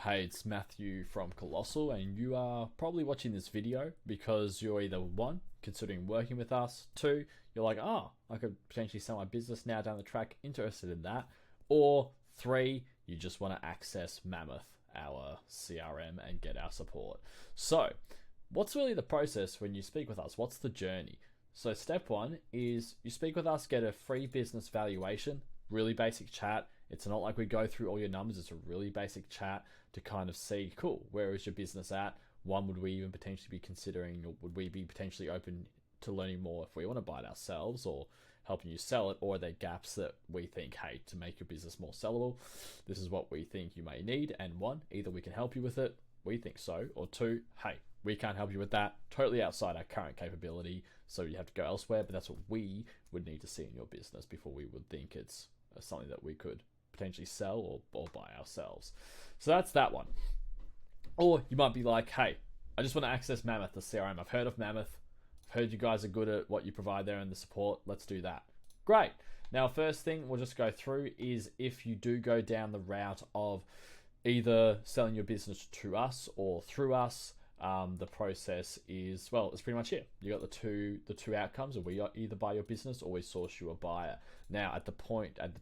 Hey, it's Matthew from Colossal, and you are probably watching this video because you're either one, considering working with us, two, you're like, oh, I could potentially sell my business now down the track, interested in that, or three, you just want to access Mammoth, our CRM, and get our support. So, what's really the process when you speak with us? What's the journey? So, step one is you speak with us, get a free business valuation, really basic chat. It's not like we go through all your numbers. It's a really basic chat to kind of see, cool, where is your business at? One, would we even potentially be considering, or would we be potentially open to learning more if we want to buy it ourselves or helping you sell it? Or are there gaps that we think, hey, to make your business more sellable, this is what we think you may need? And one, either we can help you with it, we think so, or two, hey, we can't help you with that, totally outside our current capability, so you have to go elsewhere. But that's what we would need to see in your business before we would think it's something that we could potentially sell or buy ourselves. So that's that one. Or you might be like, hey, I just want to access Mammoth, the CRM. I've heard of Mammoth. I've heard you guys are good at what you provide there and the support. Let's do that. Great. Now, first thing we'll just go through is if you do go down the route of either selling your business to us or through us, the process is, well, it's pretty much it. You got the two outcomes, or we either buy your business or we source you a buyer. Now, at the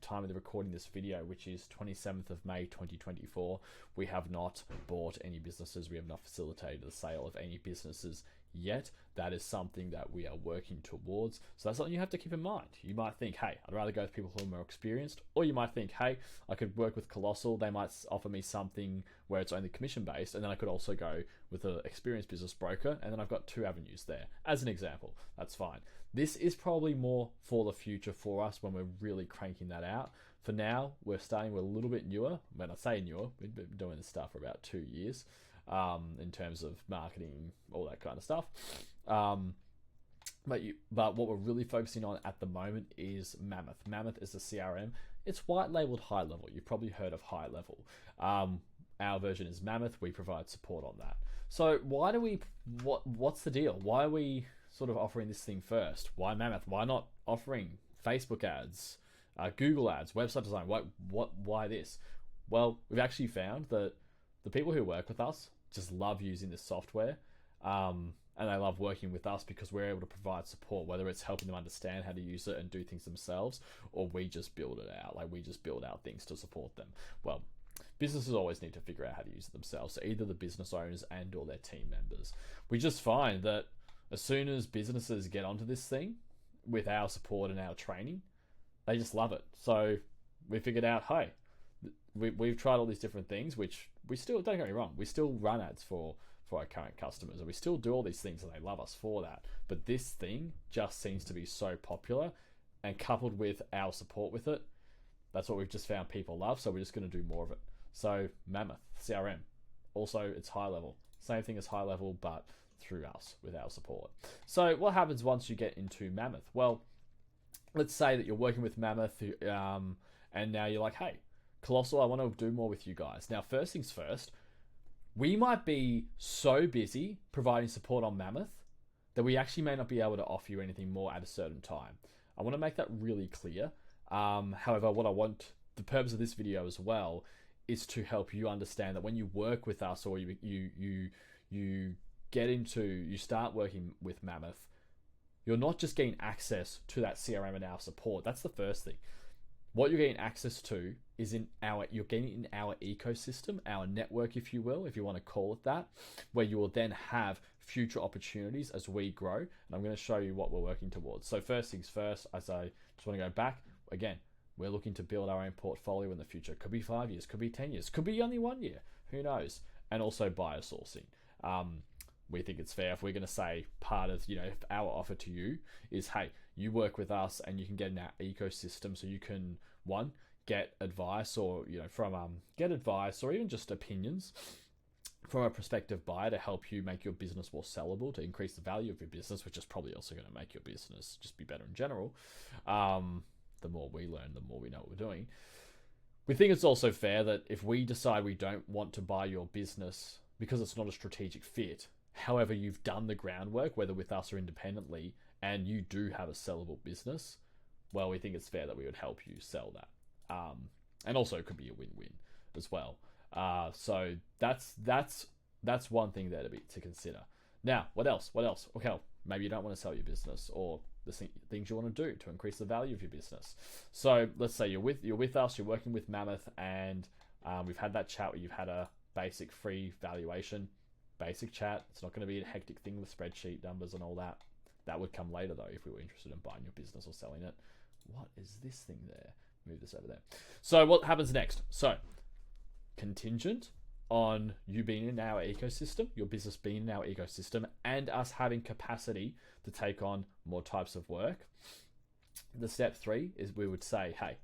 time of the recording this video, which is 27th of May 2024, we have not bought any businesses. We have not facilitated the sale of any businesses yet. That is something that we are working towards. So that's something you have to keep in mind. You might think, hey, I'd rather go with people who are more experienced, or you might think, hey, I could work with Colossal. They might offer me something where it's only commission based, and then I could also go with an experienced business broker, and then I've got two avenues there. As an example, that's fine. This is probably more for the future for us when we're really cranking that out. For now, we're a little bit newer. When I say newer, we've been doing this stuff for about 2 years. In terms of marketing, all that kind of stuff. But what we're really focusing on at the moment is Mammoth. Mammoth is a CRM. It's white labeled High Level. You've probably heard of High Level. Our version is Mammoth. We provide support on that. So what's the deal? Why are we sort of offering this thing first? Why Mammoth? Why not offering Facebook ads, Google ads, website design? Why this? Well, we've actually found that the people who work with us just love using this software, and they love working with us because we're able to provide support, whether it's helping them understand how to use it and do things themselves, or we just build it out. Like, we just build out things to support them. Well, businesses always need to figure out how to use it themselves, so either the business owners and or their team members. We just find that as soon as businesses get onto this thing with our support and our training, they just love it. So we figured out, hey, we've tried all these different things, which we still, don't get me wrong, we still run ads for our current customers, and we still do all these things, and they love us for that. But this thing just seems to be so popular, and coupled with our support with it, that's what we've just found people love, so we're just going to do more of it. So Mammoth CRM, also it's High Level, same thing as High Level, but through us with our support. So what happens once you get into Mammoth? Well, let's say that you're working with Mammoth, and now you're like, hey, Colossal, I want to do more with you guys. Now, first things first, we might be so busy providing support on Mammoth that we actually may not be able to offer you anything more at a certain time. I want to make that really clear. However, the purpose of this video as well is to help you understand that when you work with us, or you start working with Mammoth, you're not just getting access to that CRM and our support. That's the first thing. What you're getting access to is you're getting in our ecosystem, our network, if you will, if you want to call it that, where you will then have future opportunities as we grow. And I'm going to show you what we're working towards. So first things first, as I just want to go back, again, we're looking to build our own portfolio in the future. Could be 5 years, could be 10 years, could be only 1 year, who knows? And also buyer sourcing. We think it's fair if we're going to say part of, our offer to you is, hey, you work with us and you can get in our ecosystem, so you can, one, get advice or even just opinions from a prospective buyer to help you make your business more sellable, to increase the value of your business, which is probably also going to make your business just be better in general. The more we learn, the more we know what we're doing. We think it's also fair that if we decide we don't want to buy your business because it's not a strategic fit, however, you've done the groundwork, whether with us or independently, and you do have a sellable business, well, we think it's fair that we would help you sell that. And also it could be a win-win as well. So that's one thing there to consider. Now, what else? Okay, maybe you don't want to sell your business, or the things you want to do to increase the value of your business. So let's say you're with us, you're working with Mammoth, and we've had that chat where you've had a basic free valuation, basic chat. It's not going to be a hectic thing with spreadsheet numbers and all that. That would come later though if we were interested in buying your business or selling it. What is this thing there? Move this over there. So what happens next? So contingent on you being in our ecosystem, your business being in our ecosystem, and us having capacity to take on more types of work. The step 3 is we would say, hey,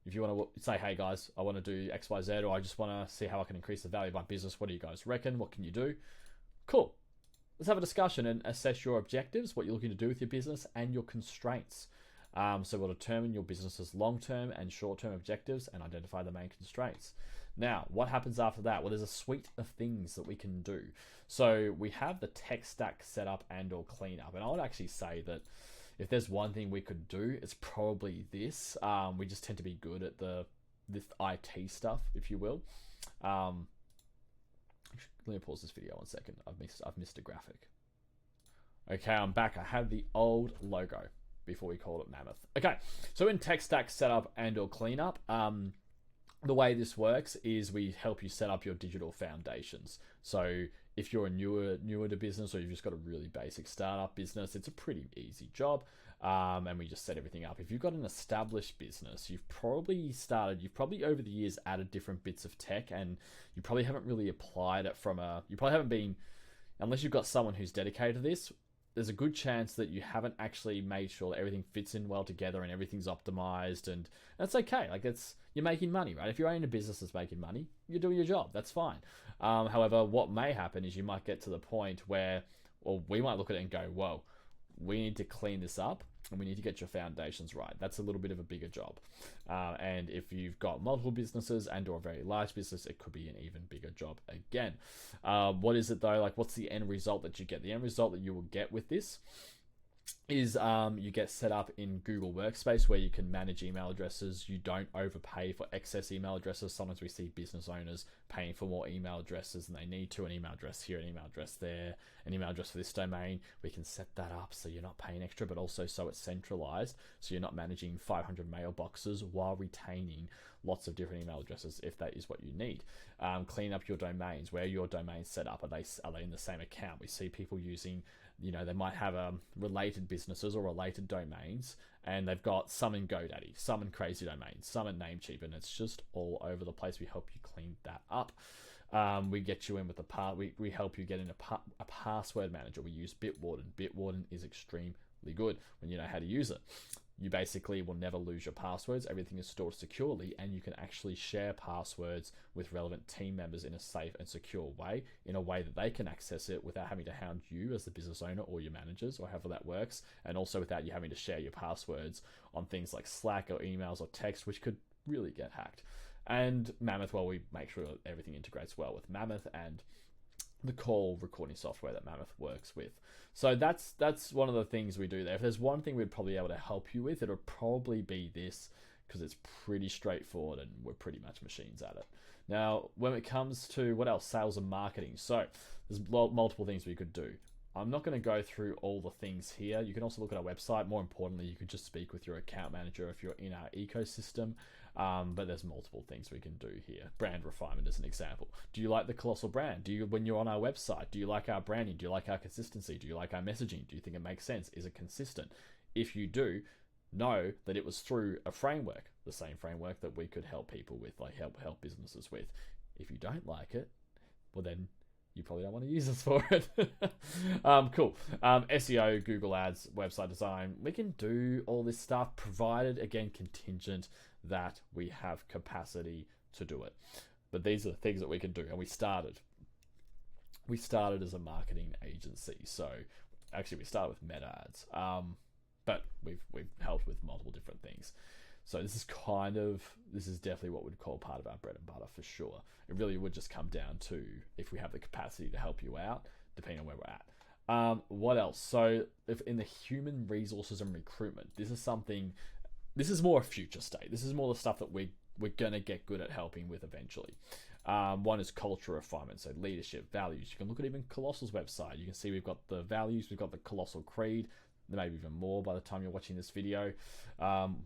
if you want to say, hey guys, I want to do X, Y, Z, or I just want to see how I can increase the value of my business. What do you guys reckon? What can you do? Cool. Let's have a discussion and assess your objectives, what you're looking to do with your business, and your constraints. So we'll determine your business's long-term and short-term objectives and identify the main constraints. Now, what happens after that? Well, there's a suite of things that we can do. So we have the tech stack set up and or clean up. And I would actually say that if there's one thing we could do, it's probably this. We just tend to be good at this IT stuff, if you will. Let me pause this video 1 second. I've missed a graphic. Okay, I'm back. I have the old logo before we called it Mammoth. Okay, so in tech stack setup and or cleanup, the way this works is we help you set up your digital foundations. So if you're a newer to business, or you've just got a really basic startup business, it's a pretty easy job. And we just set everything up. If you've got an established business, you've probably over the years added different bits of tech, and you probably haven't really applied it you probably haven't been, unless you've got someone who's dedicated to this, there's a good chance that you haven't actually made sure that everything fits in well together and everything's optimized, and that's okay. Like, you're making money, right? If you're in a business that's making money, you're doing your job. That's fine. However, what may happen is you might get to the point where, well, we might look at it and go, whoa, we need to clean this up and we need to get your foundations right. That's a little bit of a bigger job. And if you've got multiple businesses and or a very large business, it could be an even bigger job again. What is it though? Like, what's the end result that you get? The end result that you will get with this is you get set up in Google Workspace, where you can manage email addresses. You don't overpay for excess email addresses. Sometimes we see business owners paying for more email addresses than they need to. An email address here, an email address there, an email address for this domain. We can set that up so you're not paying extra, but also so it's centralized, so you're not managing 500 mailboxes while retaining lots of different email addresses if that is what you need. Clean up your domains. Where your domains set up, are they in the same account? We see people using, they might have related businesses or related domains, and they've got some in GoDaddy, some in Crazy Domains, some in Namecheap, and it's just all over the place. We help you clean that up. We get you in with we help you get in a password manager. We use Bitwarden. Bitwarden is extremely good when you know how to use it. You basically will never lose your passwords. Everything is stored securely, and you can actually share passwords with relevant team members in a safe and secure way, in a way that they can access it without having to hound you as the business owner or your managers, or however that works, and also without you having to share your passwords on things like Slack or emails or text, which could really get hacked. And Mammoth, well, we make sure that everything integrates well with Mammoth and the call recording software that Mammoth works with. So that's one of the things we do there. If there's one thing we'd probably be able to help you with, it'll probably be this, because it's pretty straightforward and we're pretty much machines at it. Now, when it comes to what else, sales and marketing. So there's multiple things we could do. I'm not going to go through all the things here. You can also look at our website. More importantly, you could just speak with your account manager if you're in our ecosystem. But there's multiple things we can do here. Brand refinement is an example. Do you like the Colossal brand? When you're on our website, do you like our branding? Do you like our consistency? Do you like our messaging? Do you think it makes sense? Is it consistent? If you do, know that it was through a framework, the same framework that we could help people with, like help businesses with. If you don't like it, well then you probably don't want to use us for it. Cool. SEO, Google Ads, website design. We can do all this stuff, provided, again, contingent that we have capacity to do it. But these are the things that we can do. And we started as a marketing agency. So actually we started with meta ads. But we've helped with multiple different things. So this is definitely what we'd call part of our bread and butter for sure. It really would just come down to if we have the capacity to help you out, depending on where we're at. What else? So if in the human resources and recruitment, this is more a future state. This is more the stuff that we're going to get good at helping with eventually. One is culture refinement, so leadership, values. You can look at even Colossal's website. You can see we've got the values, we've got the Colossal Creed, maybe even more by the time you're watching this video.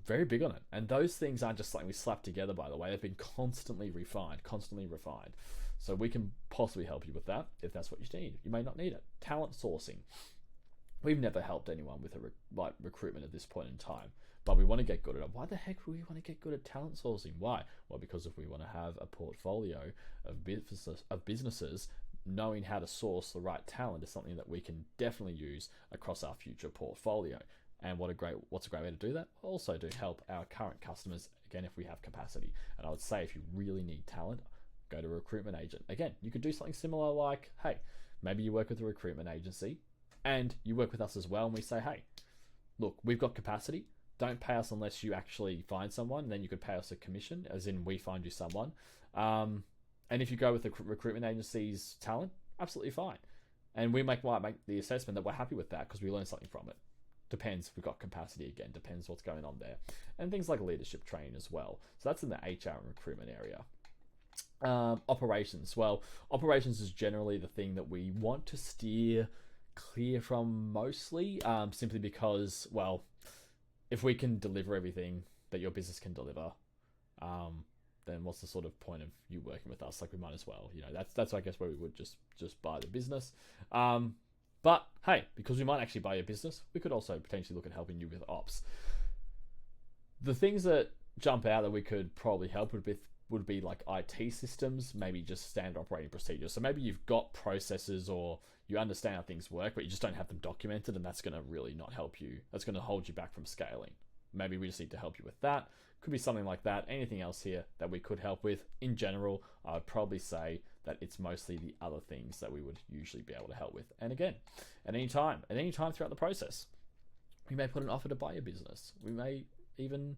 Very big on it. And those things aren't just something we slap together, by the way. They've been constantly refined, constantly refined. So we can possibly help you with that if that's what you need. You may not need it. Talent sourcing. We've never helped anyone with recruitment at this point in time, but we want to get good at it. Why the heck would we want to get good at talent sourcing? Why? Well, because if we want to have a portfolio of businesses, knowing how to source the right talent is something that we can definitely use across our future portfolio. And what's a great way to do that? Also to help our current customers, again, if we have capacity. And I would say if you really need talent, go to a recruitment agent. Again, you could do something similar like, hey, maybe you work with a recruitment agency and you work with us as well, and we say, hey, look, we've got capacity. Don't pay us unless you actually find someone, and then you could pay us a commission, as in we find you someone. And if you go with the recruitment agency's talent, absolutely fine. And we might make the assessment that we're happy with that because we learned something from it. Depends if we've got capacity again, depends what's going on there. And things like leadership training as well. So that's in the HR and recruitment area. Operations. Well, operations is generally the thing that we want to steer clear from mostly, simply because, well, if we can deliver everything that your business can deliver, then what's the sort of point of you working with us? Like, we might as well, that's I guess where we would just buy the business. But hey, because we might actually buy your business, we could also potentially look at helping you with ops. The things that jump out that we could probably help would be like IT systems, maybe just standard operating procedures. So maybe you've got processes or you understand how things work, but you just don't have them documented, and that's going to really not help you. That's going to hold you back from scaling. Maybe we just need to help you with that. Could be something like that. Anything else here that we could help with? In general, I would probably say that it's mostly the other things that we would usually be able to help with. And again, at any time throughout the process, we may put an offer to buy your business. We may even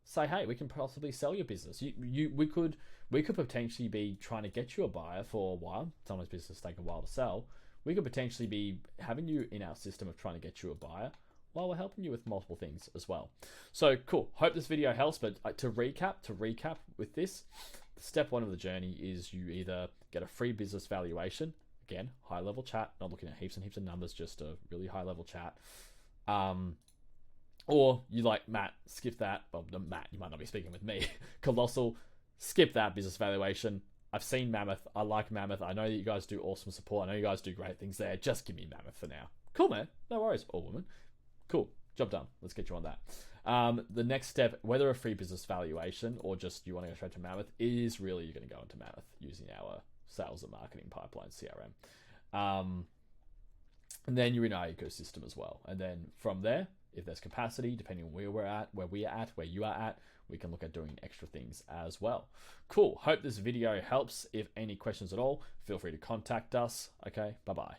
say, hey, we can possibly sell your business. We could potentially be trying to get you a buyer for a while. Someone's business take a while to sell. We could potentially be having you in our system of trying to get you a buyer while we're helping you with multiple things as well. So cool. Hope this video helps. But to recap with this, step one of the journey is you either get a free business valuation. Again, high level chat, not looking at heaps and heaps of numbers, just a really high level chat. Or you like, Matt, skip that. Well, Matt, you might not be speaking with me. Colossal, skip that business valuation. I've seen Mammoth. I like Mammoth. I know that you guys do awesome support. I know you guys do great things there. Just give me Mammoth for now. Cool, man. No worries. Or woman. Cool. Job done. Let's get you on that. The next step, whether a free business valuation or just you want to go straight to Mammoth, is really you're going to go into Mammoth using our sales and marketing pipeline CRM. And then you're in our ecosystem as well. And then from there, if there's capacity, depending on where you are at, we can look at doing extra things as well. Cool. Hope this video helps. If any questions at all, feel free to contact us. Okay. Bye-bye.